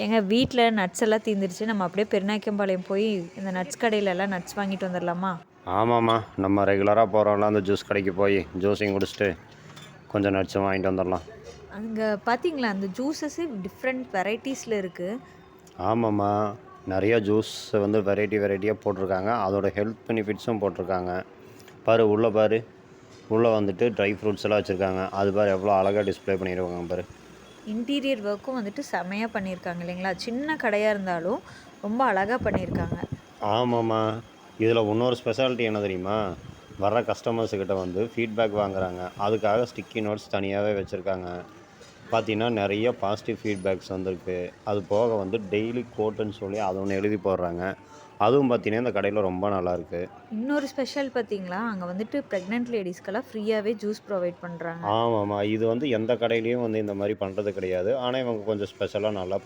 எங்க வீட்டில் நட்ஸ் எல்லாம் தீர்ந்துருச்சு. நம்ம அப்படியே பெருநாயக்கம்பாளையம் போய் இந்த நட்ஸ் கடையில எல்லாம் நட்ஸ் வாங்கிட்டு வந்துடலாமா? ஆமாம்மா, நம்ம ரெகுலராக போகிறோம்ல அந்த ஜூஸ் கடைக்கு போய் ஜூஸையும் குடிச்சிட்டு கொஞ்சம் நட்ஸும் வாங்கிட்டு வந்துடலாம். அங்கே பார்த்தீங்களா அந்த ஜூஸஸு டிஃப்ரெண்ட் வெரைட்டிஸில் இருக்குது. ஆமாம்மா, நிறைய ஜூஸ் வந்து வெரைட்டியாக போட்டிருக்காங்க. அதோட ஹெல்த் பெனிஃபிட்ஸும் போட்டிருக்காங்க. பாரு உள்ளே பாரு, உள்ளே வந்துட்டு ட்ரை ஃப்ரூட்ஸ் எல்லாம் வச்சுருக்காங்க. அது பாரு எவ்வளோ அழகாக டிஸ்ப்ளே பண்ணியிருக்காங்க பாரு. இன்டீரியர் ஒர்க்கும் வந்துட்டு செமையாக பண்ணியிருக்காங்க இல்லைங்களா? சின்ன கடையாக இருந்தாலும் ரொம்ப அழகாக பண்ணியிருக்காங்க. ஆமாம்மா, இதில் இன்னொரு ஸ்பெஷாலிட்டி என்ன தெரியுமா? வர்ற கஸ்டமர்ஸுக்கிட்ட வந்து ஃபீட்பேக் வாங்குறாங்க. அதுக்காக ஸ்டிக்கி நோட்ஸ் தனியாகவே வச்சுருக்காங்க. பார்த்தீங்கன்னா நிறைய பாசிட்டிவ் ஃபீட்பேக்ஸ் வந்திருக்கு. அது போக வந்து டெய்லி கோட்டுன்னு சொல்லி அதை ஒன்று எழுதி போடுறாங்க. அதுவும் பார்த்தீங்கன்னா இந்த கடையில் ரொம்ப நல்லாயிருக்கு. இன்னொரு ஸ்பெஷல் பார்த்தீங்களா? அங்கே வந்துட்டு ப்ரெக்னென்ட் லேடிஸ்க்கெல்லாம் ஃப்ரீயாகவே ஜூஸ் ப்ரொவைட் பண்ணுறாங்க. ஆமாம்மா, இது வந்து எந்த கடையிலையும் வந்து இந்த மாதிரி பண்ணுறது கிடையாது. ஆனால் இவங்க கொஞ்சம் ஸ்பெஷலாக நல்லா